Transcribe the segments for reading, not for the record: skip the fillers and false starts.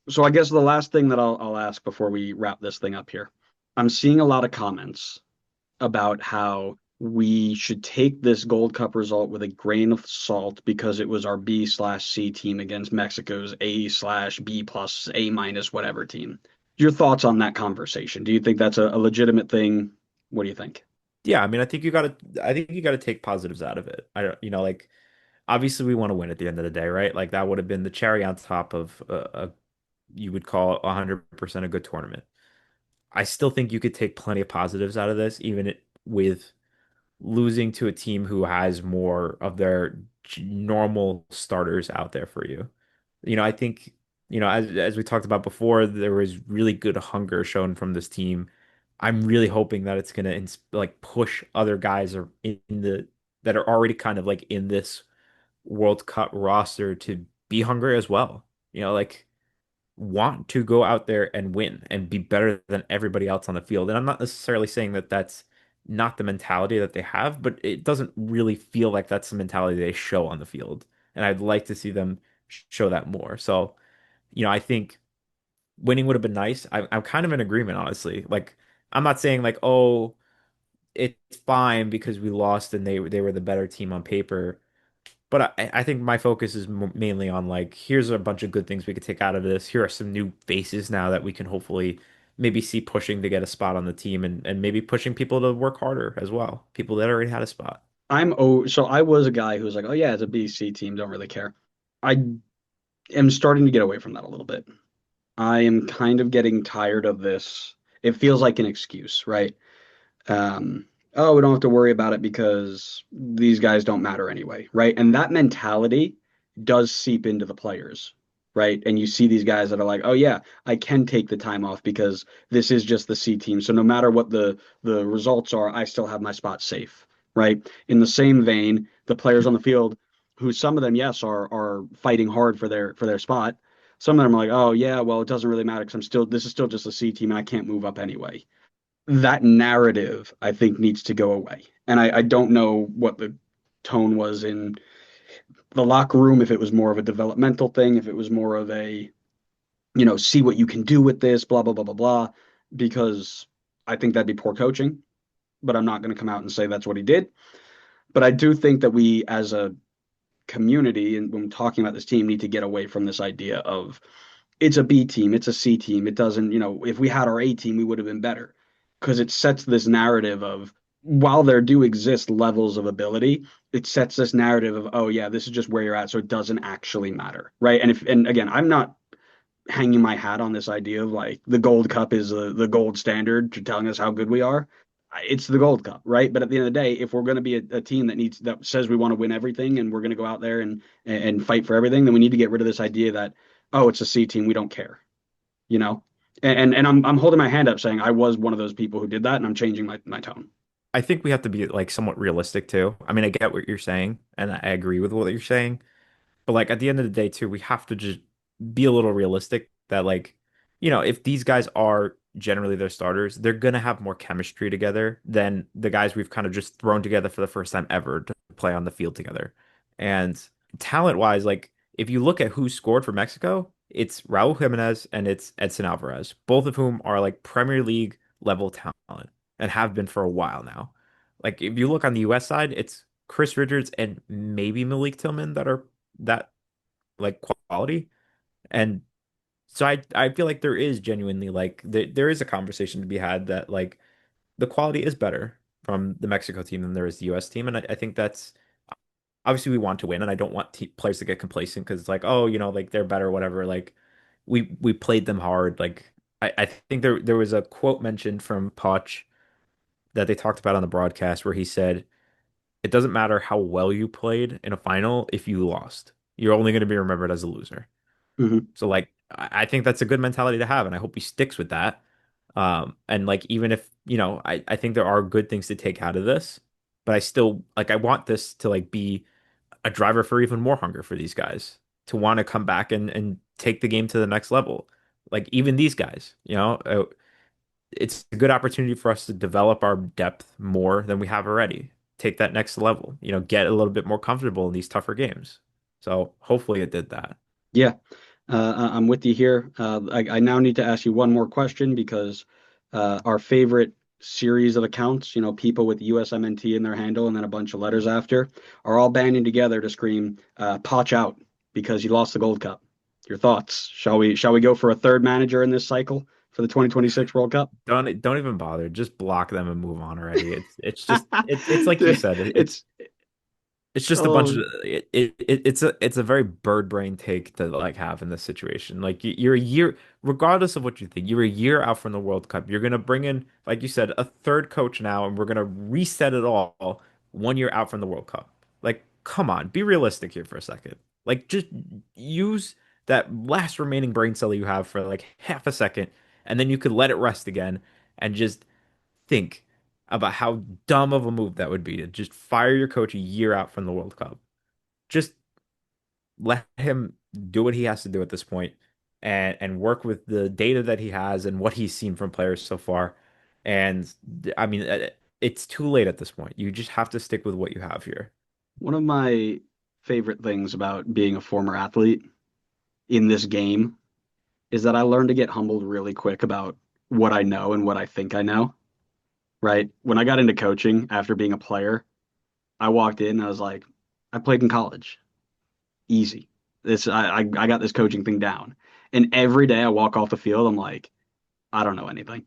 So I guess the last thing that I'll ask before we wrap this thing up here. I'm seeing a lot of comments about how we should take this Gold Cup result with a grain of salt because it was our B/C team against Mexico's A/B+ A- whatever team. Your thoughts on that conversation? Do you think that's a legitimate thing? What do you think? Yeah, I mean, I think you gotta take positives out of it. I don't, like obviously we want to win at the end of the day, right? Like that would have been the cherry on top of you would call 100% a good tournament. I still think you could take plenty of positives out of this, even with losing to a team who has more of their normal starters out there for you. I think, as we talked about before, there was really good hunger shown from this team. I'm really hoping that it's gonna like push other guys in the that are already kind of like in this World Cup roster to be hungry as well. Like want to go out there and win and be better than everybody else on the field. And I'm not necessarily saying that that's not the mentality that they have, but it doesn't really feel like that's the mentality they show on the field. And I'd like to see them show that more. So, I think winning would have been nice. I'm kind of in agreement, honestly. Like, I'm not saying like, oh, it's fine because we lost and they were the better team on paper. But I think my focus is mainly on like, here's a bunch of good things we could take out of this. Here are some new faces now that we can hopefully maybe see pushing to get a spot on the team and maybe pushing people to work harder as well. People that already had a spot. So I was a guy who was like, oh yeah, it's a B/C team, don't really care. I am starting to get away from that a little bit. I am kind of getting tired of this. It feels like an excuse, right? Um, oh, we don't have to worry about it because these guys don't matter anyway, right? And that mentality does seep into the players, right? And you see these guys that are like, oh yeah, I can take the time off because this is just the C team. So no matter what the results are, I still have my spot safe, right? In the same vein, the players on the field, who some of them, yes, are fighting hard for their spot. Some of them are like, oh yeah, well it doesn't really matter because I'm still this is still just a C team and I can't move up anyway. That narrative, I think, needs to go away. And I don't know what the tone was in the locker room, if it was more of a developmental thing, if it was more of a, see what you can do with this, blah, blah, blah, blah, blah, because I think that'd be poor coaching. But I'm not going to come out and say that's what he did. But I do think that we, as a community, and when talking about this team, need to get away from this idea of it's a B team, it's a C team. It doesn't, if we had our A team, we would have been better because it sets this narrative of while there do exist levels of ability, it sets this narrative of, oh yeah, this is just where you're at, so it doesn't actually matter, right? And again, I'm not hanging my hat on this idea of like the Gold Cup is the gold standard to telling us how good we are. It's the Gold Cup, right? But at the end of the day, if we're going to be a team that says we want to win everything and we're going to go out there and fight for everything, then we need to get rid of this idea that oh, it's a C team, we don't care, you know. And I'm holding my hand up saying I was one of those people who did that, and I'm changing my tone. I think we have to be like somewhat realistic too. I mean, I get what you're saying and I agree with what you're saying. But like at the end of the day too, we have to just be a little realistic that like, if these guys are generally their starters, they're gonna have more chemistry together than the guys we've kind of just thrown together for the first time ever to play on the field together. And talent wise, like if you look at who scored for Mexico, it's Raul Jimenez and it's Edson Alvarez, both of whom are like Premier League level talent and have been for a while now. Like if you look on the US side, it's Chris Richards and maybe Malik Tillman that are that like quality. And so I feel like there is genuinely like there is a conversation to be had that like the quality is better from the Mexico team than there is the US team. And I think that's obviously we want to win and I don't want players to get complacent because it's like, oh, like they're better, whatever. Like we played them hard. Like I think there was a quote mentioned from Poch that they talked about on the broadcast where he said, it doesn't matter how well you played in a final if you lost. You're only going to be remembered as a loser. Mm-hmm. So like I think that's a good mentality to have, and I hope he sticks with that. And like even if, I think there are good things to take out of this, but I still like I want this to like be a driver for even more hunger for these guys to want to come back and take the game to the next level. Like even these guys, it's a good opportunity for us to develop our depth more than we have already. Take that next level, get a little bit more comfortable in these tougher games. So hopefully it did that. Yeah. I'm with you here. I now need to ask you one more question because our favorite series of accounts, people with USMNT in their handle and then a bunch of letters after, are all banding together to scream "Potch out" because you lost the Gold Cup. Your thoughts? Shall we go for a third manager in this cycle for the 2026 World Cup? Don't even bother. Just block them and move on already. It's just it's like you said. It's It's just a bunch of oh, it's a very bird brain take to like have in this situation. Like you're a year, regardless of what you think, you're a year out from the World Cup. You're gonna bring in, like you said, a third coach now, and we're gonna reset it all 1 year out from the World Cup. Like, come on, be realistic here for a second. Like, just use that last remaining brain cell you have for like half a second, and then you could let it rest again, and just think about how dumb of a move that would be to just fire your coach a year out from the World Cup. Just let him do what he has to do at this point and work with the data that he has and what he's seen from players so far. And I mean, it's too late at this point. You just have to stick with what you have here. one of my favorite things about being a former athlete in this game is that I learned to get humbled really quick about what I know and what I think I know, right? When I got into coaching after being a player, I walked in and I was like, I played in college. Easy. I got this coaching thing down. And every day I walk off the field, I'm like, I don't know anything.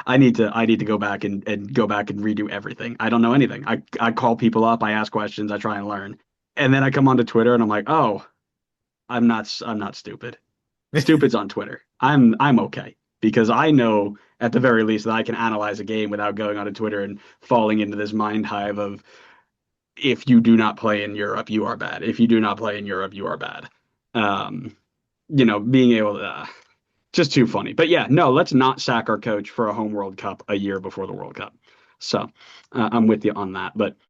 I need to go back and go back and redo everything. I don't know anything. I call people up, I ask questions, I try and learn. And then I come onto Twitter and I'm like, oh, I'm not stupid. Stupid's on Twitter. I'm okay because I know at the very least that I can analyze a game without going onto Twitter and falling into this mind hive of if you do not play in Europe, you are bad. If you do not play in Europe, you are bad. Um, being able to just too funny. But yeah, no, let's not sack our coach for a home World Cup a year before the World Cup. So I'm with you on that. But